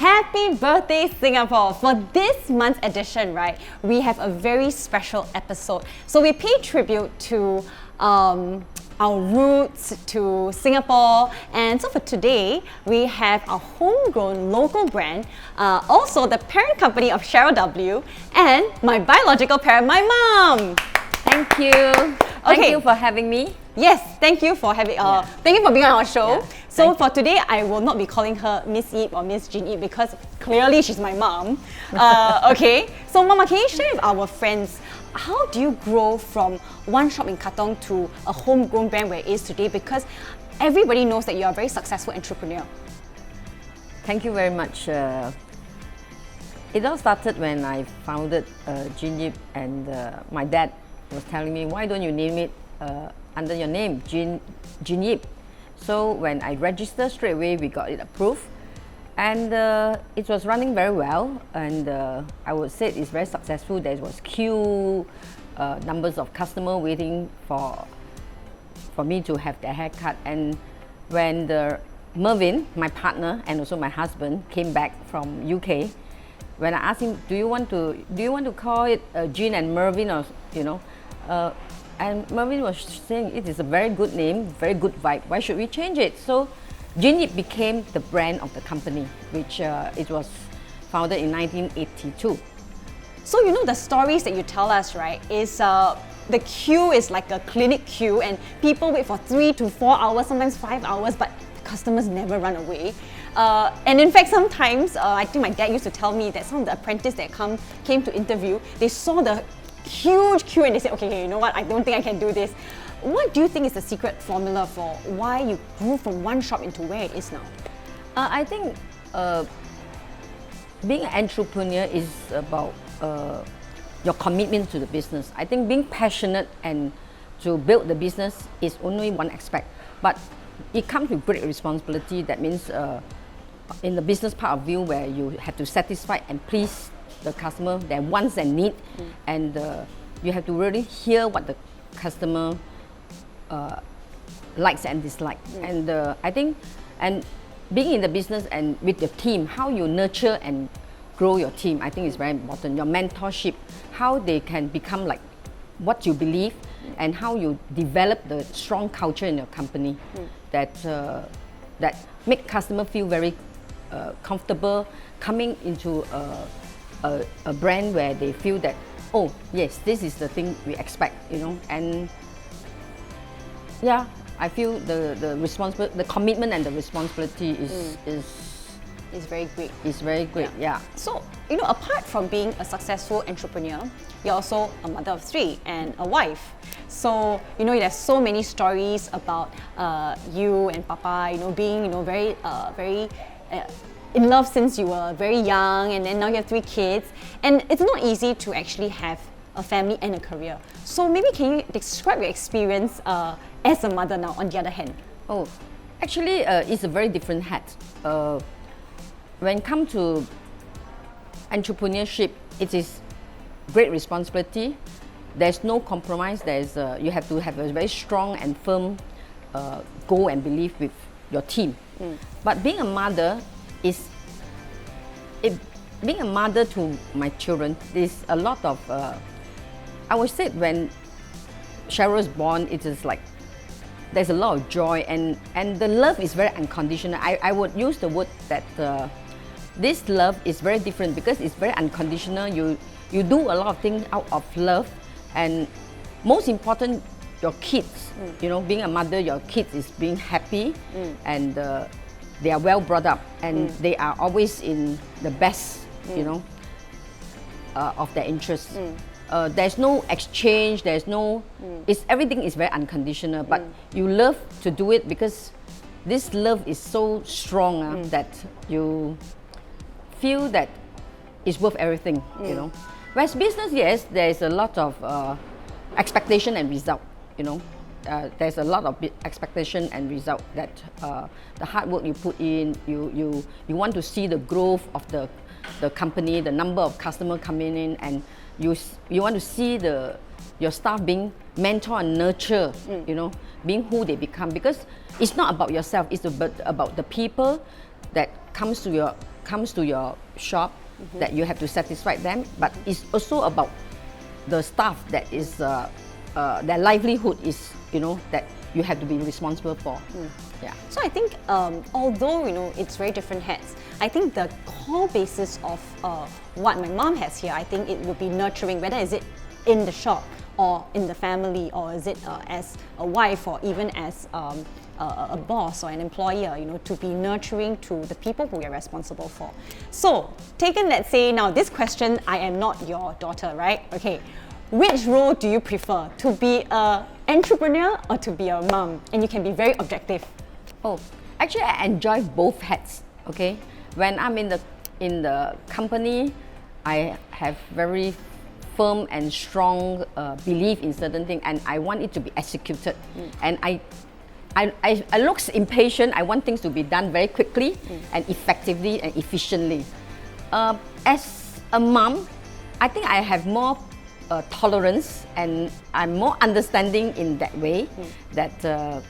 Happy birthday, Singapore! For this month's edition, right, we have a very special episode. So we pay tribute to our roots, to Singapore, and so for today, we have a homegrown local brand, also the parent company of Cheryl W, and my biological parent, my mom. Thank you. Thank you for having me. Yes, thank you for having. Thank you for being on our show. Yeah. So for today, I will not be calling her Miss Yip or Miss Jean Yip because clearly she's my mom. Okay, so Mama, can you share with our friends how do you grow from one shop in Katong to a homegrown brand where it is today? Because everybody knows that you are a very successful entrepreneur. Thank you very much. It all started when I founded Jean Yip, and my dad was telling me, why don't you name it under your name, Jean Yip? So when I registered straight away, we got it approved, and it was running very well, and I would say it's very successful. There was queue numbers of customers waiting for me to have their haircut. And when Mervyn, my partner and also my husband, came back from UK, when I asked him, do you want to call it Jean and Mervyn, or and Mervyn was saying it is a very good name, very good vibe. Why should we change it? So Jean Yip became the brand of the company, which it was founded in 1982. So you know the stories that you tell us, right, is the queue is like a clinic queue and people wait for 3 to 4 hours, sometimes 5 hours, but the customers never run away. And in fact, sometimes, I think my dad used to tell me that some of the apprentices that came to interview, they saw the huge queue and they said, okay, you know what, I don't think I can do this. What do you think is the secret formula for why you grew from one shop into where it is now? I think being an entrepreneur is about your commitment to the business. I think being passionate and to build the business is only one aspect, but it comes with great responsibility. That means in the business part of view, where you have to satisfy and please the customer, their wants and needs, and you have to really hear what the customer likes and dislikes. And I think, and being in the business and with your team, how you nurture and grow your team, I think is very important. Your mentorship, how they can become like what you believe, and how you develop the strong culture in your company that make customer feel very comfortable coming into a brand where they feel that, oh yes, this is the thing we expect, you know. And yeah, I feel the commitment and the responsibility is very great. It's very great, yeah. So, you know, apart from being a successful entrepreneur, you're also a mother of 3 and a wife. So, you know, there's so many stories about you and Papa, you know, being, you know, very in love since you were very young, and then now you have 3 kids. And it's not easy to actually have a family and a career. So maybe can you describe your experience as a mother now, on the other hand? Oh, actually, it's a very different hat. When it comes to entrepreneurship, it is great responsibility. There's no compromise. You have to have a very strong and firm goal and belief with your team. But being a mother being a mother to my children, there's a lot of, I would say when Cheryl was born, it is like, there's a lot of joy, and the love is very unconditional. I would use the word that this love is very different because it's very unconditional. You do a lot of things out of love, and most important, your kids. You know, being a mother, your kids is being happy, and they are well brought up, and they are always in the best, you know, of their interests. There's no exchange, there's no, everything is very unconditional, but you love to do it because this love is so strong that you feel that it's worth everything, you know. Whereas business, yes, there's a lot of expectation and result, you know. There's a lot of expectation and result that the hard work you put in, you want to see the growth of the company, the number of customers coming in, and you want to see your staff being mentor and nurture, you know, being who they become. Because it's not about yourself, it's about the people that comes to comes to your shop that you have to satisfy them, but it's also about the staff that is their livelihood is, that you have to be responsible for. Yeah. So I think although it's very different hats, I think the core basis of what my mom has here, I think it would be nurturing, whether is it in the shop or in the family, or is it as a wife, or even as a boss or an employer, to be nurturing to the people who you're responsible for. So, taken, let's say, now this question, I am not your daughter, right? Okay, which role do you prefer? To be an entrepreneur or to be a mom? And you can be very objective. Oh, actually, I enjoy both hats. Okay, when I'm in the company, I have very firm and strong belief in certain things, and I want it to be executed. And I look impatient. I want things to be done very quickly and effectively and efficiently. As a mom, I think I have more tolerance, and I'm more understanding in that way. That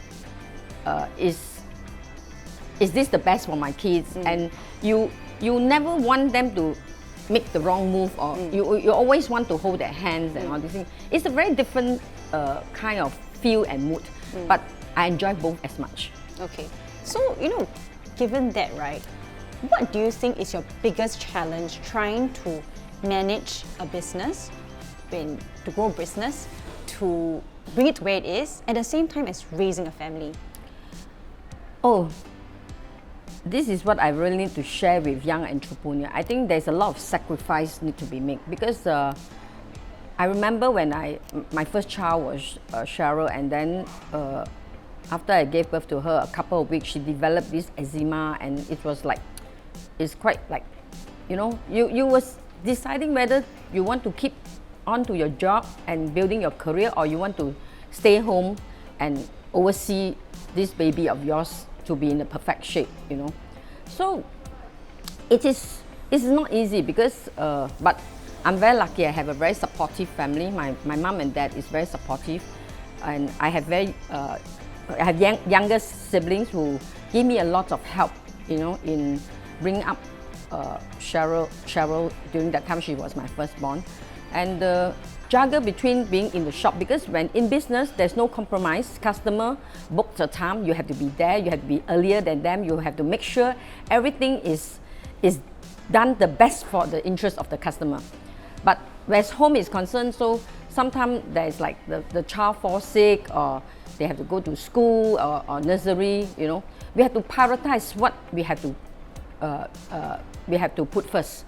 is this the best for my kids? And you never want them to make the wrong move, or you always want to hold their hands and all these things. It's a very different kind of feel and mood, but I enjoy both as much. Okay, so given that, right, what do you think is your biggest challenge trying to manage a business, to grow business, to bring it to where it is, at the same time as raising a family? Oh, this is what I really need to share with young entrepreneurs. I think there's a lot of sacrifice need to be made, because I remember when my first child was Cheryl, and then after I gave birth to her, a couple of weeks, she developed this eczema, and it was like, it's quite like, you was deciding whether you want to keep on to your job and building your career, or you want to stay home and oversee this baby of yours to be in the perfect shape, So it's not easy, because but I'm very lucky. I have a very supportive family. My mom and dad is very supportive, and I have younger siblings who give me a lot of help, in bringing up Cheryl. During that time, she was my firstborn, and juggle between being in the shop, because when in business there's no compromise. Customer books a time, you have to be there, you have to be earlier than them, you have to make sure everything is done the best for the interest of the customer. But whereas home is concerned, so sometimes there's like the child falls sick, or they have to go to school or nursery, we have to prioritize what we have to put first.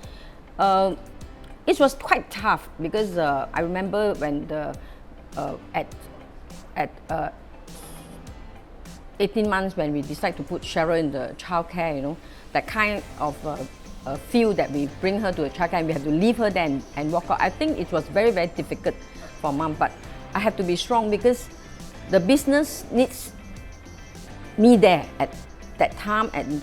It was quite tough, because I remember when at 18 months, when we decided to put Cheryl in the childcare, that kind of feel that we bring her to a childcare and we have to leave her there and walk out. I think it was very, very difficult for mom, but I have to be strong, because the business needs me there at that time, and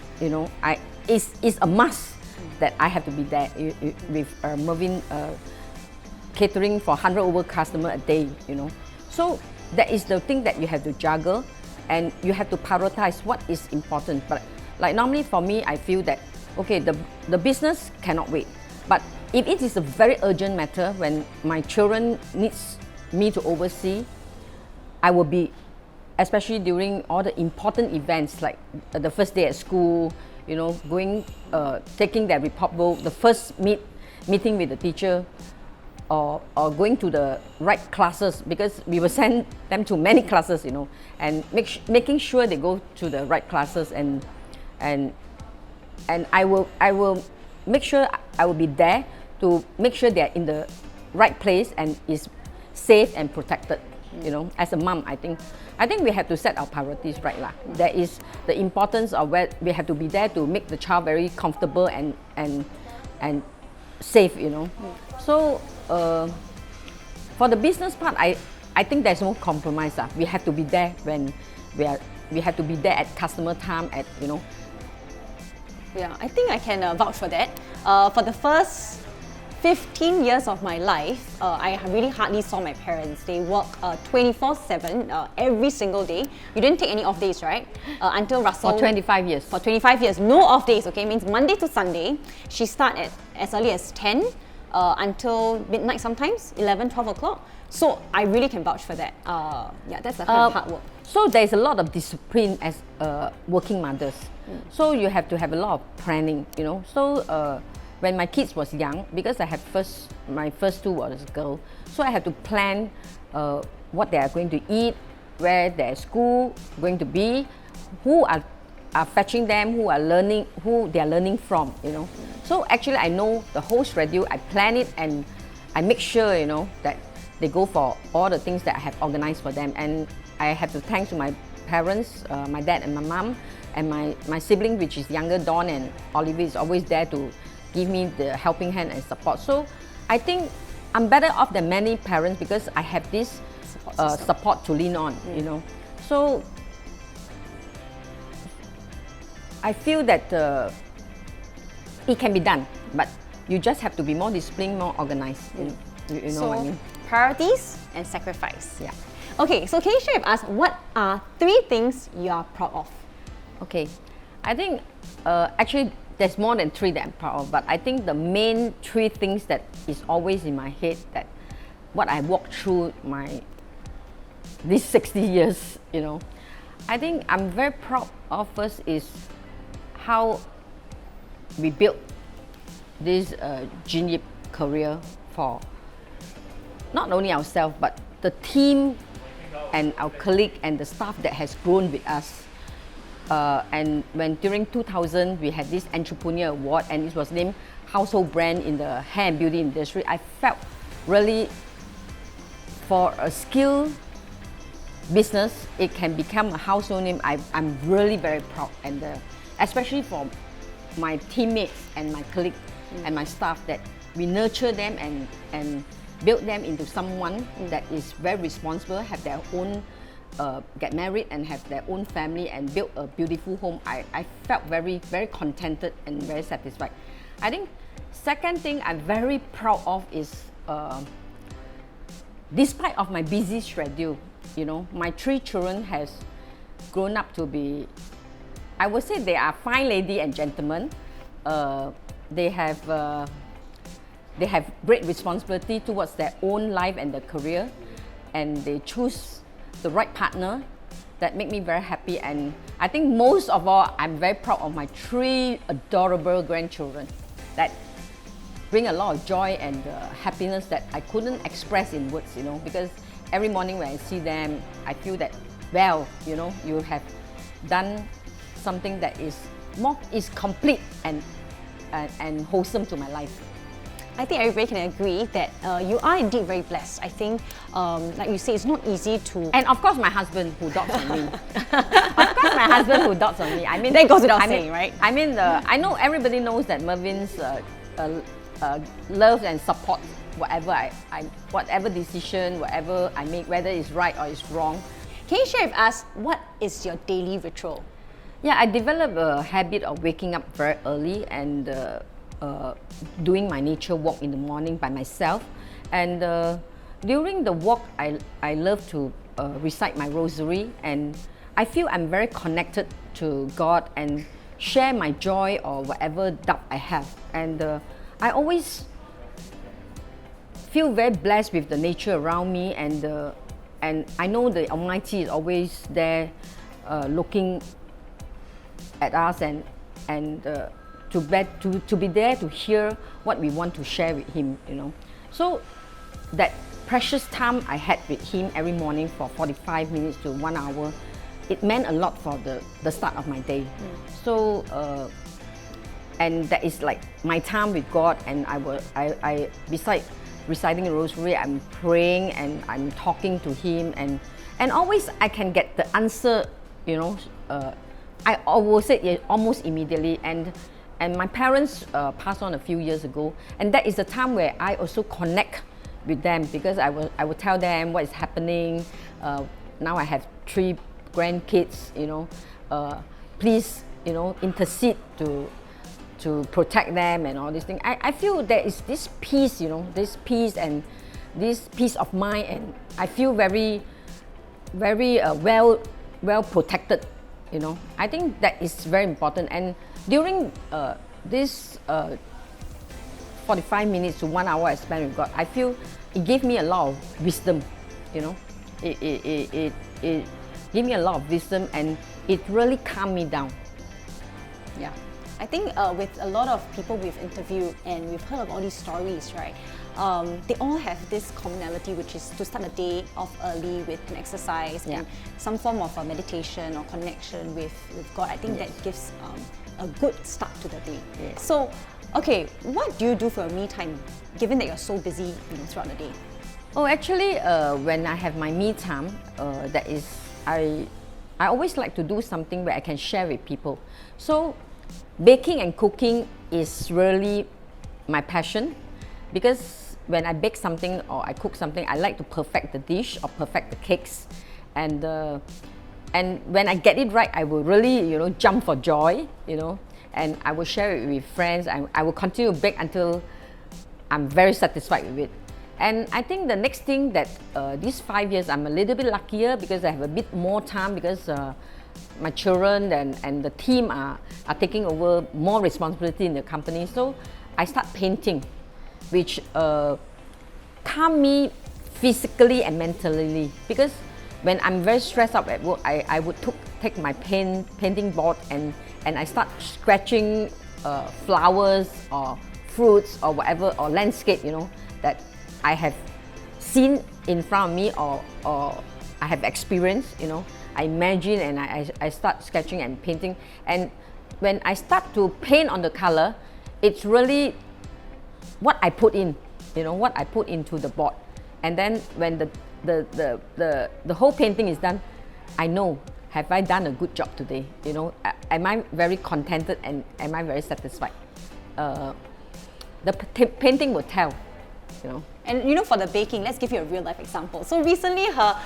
it's a must that I have to be there with Mervyn catering for 100 over customers a day, So that is the thing that you have to juggle, and you have to prioritize what is important. But like normally for me, I feel that, okay, the business cannot wait. But if it is a very urgent matter, when my children needs me to oversee, I will be, especially during all the important events, like the first day at school, going, taking their report book, the first meeting with the teacher, or going to the right classes, because we will send them to many classes, and making sure they go to the right classes, and I will make sure I will be there to make sure they are in the right place and is safe and protected. As a mom, I think we have to set our priorities right lah. There is the importance of where we have to be there to make the child very comfortable and safe. So for the business part, I think there's no compromise. We have to be there when we have to be there at customer time, at Yeah, I think I can vouch for that. For the first 15 years of my life, I really hardly saw my parents. They work 24/7 every single day. You didn't take any off days, right? Until Russell. For 25 years. For 25 years, no off days, okay? Means Monday to Sunday. She start at as early as 10 until midnight sometimes, 11, 12 o'clock. So I really can vouch for that. Yeah, that's the kind of hard work. So there's a lot of discipline as working mothers. So you have to have a lot of planning, you know. So when my kids was young, because I had my first two was girl, so I had to plan what they are going to eat, where their school going to be, who are fetching them, who they are learning from, you know. So actually I know the whole schedule, I plan it and I make sure, you know, that they go for all the things that I have organized for them. And I have to thank to my parents, my dad and my mom, and my sibling, which is younger, Dawn and Olivia, is always there to give me the helping hand and support. So I think I'm better off than many parents because I have this support to lean on, you know. So I feel that it can be done, but you just have to be more disciplined, more organized. You know what I mean? Priorities and sacrifice. Yeah. Okay, so can you share with us what are 3 things you are proud of? Okay, I think actually there's more than 3 that I'm proud of, but I think the main 3 things that is always in my head, that what I walked through these 60 years, you know, I think I'm very proud of first is how we built this Jean Yip career for not only ourselves but the team and our colleague and the staff that has grown with us. And when during 2000 we had this entrepreneur award and it was named household brand in the hair and beauty industry, I felt really for a skill business it can become a household name. I'm really very proud, and especially for my teammates and my colleagues and my staff, that we nurture them and build them into someone that is very responsible, have their own get married and have their own family and build a beautiful home. I felt very, very contented and very satisfied. I think second thing I'm very proud of is despite of my busy schedule, you know, my 3 children has grown up to be, I would say they are fine lady and gentlemen. They have great responsibility towards their own life and their career, and they choose the right partner that make me very happy. And I think most of all, I'm very proud of my 3 adorable grandchildren that bring a lot of joy and happiness that I couldn't express in words, you know, because every morning when I see them, I feel that, well, you know, you have done something that is complete and wholesome to my life. I think everybody can agree that you are indeed very blessed. I think, like you say, it's not easy to... And of course my husband who dotes on me. Of course my husband who dotes on me. I mean, that goes without saying, right? I mean, I know everybody knows that Mervyn's loves and supports whatever decision, whatever I make, whether it's right or it's wrong. Can you share with us what is your daily ritual? Yeah, I developed a habit of waking up very early and doing my nature walk in the morning by myself. And during the walk, I love to recite my rosary, and I feel I'm very connected to God and share my joy or whatever doubt I have. And I always feel very blessed with the nature around me, and I know the Almighty is always there looking at us and to be there to hear what we want to share with Him, you know. So that precious time I had with Him every morning for 45 minutes to 1 hour, it meant a lot for the start of my day. So and that is like my time with God, and I besides reciting the rosary, I'm praying and I'm talking to Him, and always I can get the answer, you know. I always say it almost immediately, and my parents passed on a few years ago, and that is the time where I also connect with them, because I will tell them what is happening. Now I have 3 grandkids, you know. Please, you know, intercede to to protect them and all these things. I feel there is this peace, you know, this peace and this peace of mind, and I feel very, very well protected, you know. I think that is very important. And during this 45 minutes to 1 hour I spent with God, I feel it gave me a lot of wisdom, you know. It gave me a lot of wisdom, and it really calmed me down. Yeah. I think with a lot of people we've interviewed and we've heard of all these stories, right? They all have this commonality, which is to start a day off early with an exercise and some form of a meditation or connection with God. I think that gives a good start to the day. Yes. So, okay, what do you do for your me time, given that you're so busy throughout the day? Oh, actually, when I have my me time, that is, I always like to do something where I can share with people. So, baking and cooking is really my passion, because when I bake something or I cook something, I like to perfect the dish or perfect the cakes, and when I get it right, I will really, you know, jump for joy, you know, and I will share it with friends. I will continue to bake until I'm very satisfied with it. And I think the next thing that these 5 years, I'm a little bit luckier because I have a bit more time, because my children and the team are taking over more responsibility in the company. So I start painting, which calm me physically and mentally, because when I'm very stressed out at work, I would take my painting board and I start scratching flowers or fruits or whatever, or landscape, you know, that I have seen in front of me or I have experienced, you know. I imagine and I start sketching and painting, and when I start to paint on the color, it's really what I put in, you know, what I put into the board. And then when the whole painting is done, I know, have I done a good job today, you know, am I very contented and am I very satisfied? The painting will tell, you know. And you know, for the baking, let's give you a real life example. So recently her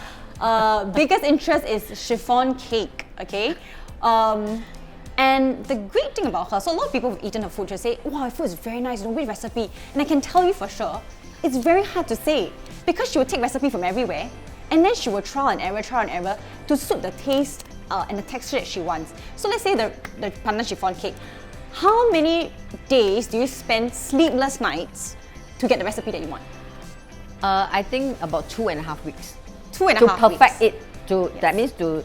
biggest interest is chiffon cake, okay? And the great thing about her, so a lot of people who've eaten her food just say, wow, her food is very nice, you know, which recipe? And I can tell you for sure, it's very hard to say, because she will take recipe from everywhere, and then she will trial and error to suit the taste and the texture that she wants. So let's say the pandan chiffon cake. How many days do you spend sleepless nights to get the recipe that you want? I think about 2.5 weeks. 2.5 weeks. To perfect it, that means to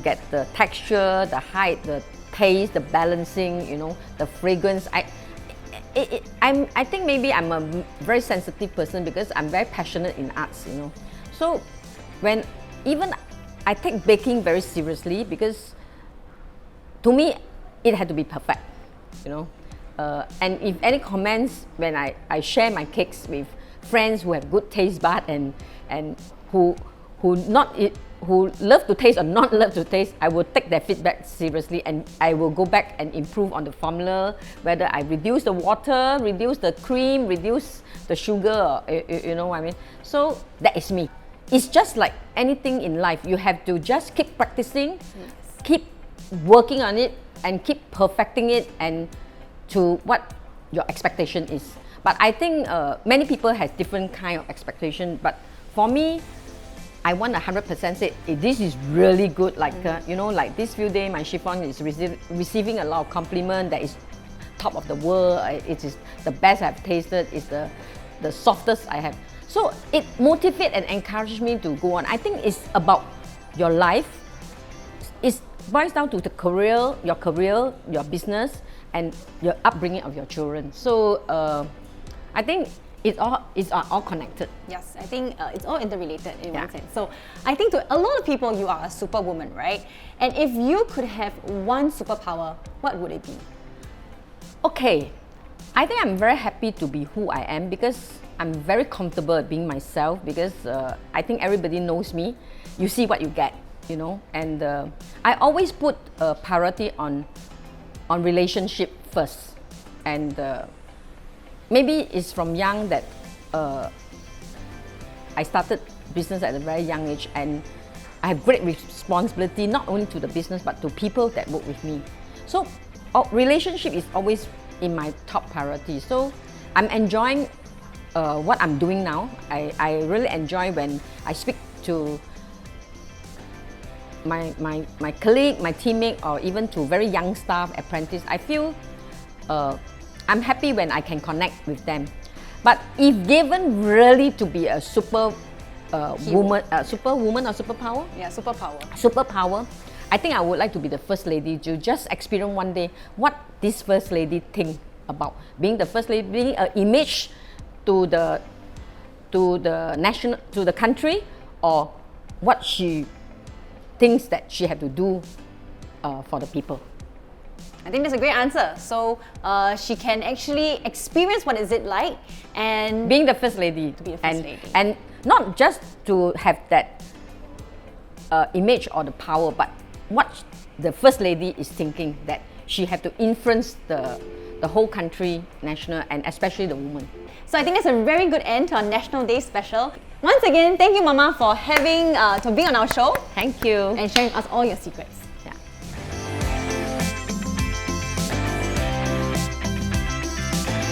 get the texture, the height, the taste, the balancing, you know, the fragrance. I think maybe I'm a very sensitive person because I'm very passionate in arts, you know. So when even I take baking very seriously, because to me it had to be perfect, you know. And if any comments when I share my cakes with friends who have good taste bud and who love to taste or not love to taste, I will take their feedback seriously, and I will go back and improve on the formula, whether I reduce the water, reduce the cream, reduce the sugar, you know what I mean. So that is me. It's just like anything in life, you have to just keep practicing, keep working on it, and keep perfecting it and to what your expectation is. But I think many people have different kind of expectation. But for me, I want 100% say, this is really good. Like you know, like this few days, my chiffon is receiving a lot of compliment that is top of the world. It is the best I've tasted. It's the softest I have. So it motivates and encourages me to go on. I think it's about your life. It boils down to the career, your business, and your upbringing of your children. So I think it's all connected. Yes, I think it's all interrelated in one sense. So I think to a lot of people, you are a superwoman, right? And if you could have one superpower, what would it be? Okay, I think I'm very happy to be who I am, because I'm very comfortable being myself, because I think everybody knows me. You see what you get, you know. And I always put a priority on relationship first. And maybe it's from young that I started business at a very young age, and I have great responsibility not only to the business but to people that work with me. So relationship is always in my top priority. So I'm enjoying what I'm doing now. I really enjoy when I speak to my colleague, my teammate, or even to very young staff, apprentice. I feel I'm happy when I can connect with them. But if given really to be a superwoman or superpower? Yeah, superpower. Superpower. I think I would like to be the first lady to just experience one day what this first lady think about being the first lady, being an image to the country, or what she thinks that she had to do for the people. I think that's a great answer. So she can actually experience what is it like, and being the first lady, to be the first lady, and not just to have that image or the power, but what the first lady is thinking, that she had to influence the whole country, national, and especially the women. So I think that's a very good end to our National Day special. Once again, thank you, Mama, for having to being on our show Thank you. and sharing us all your secrets.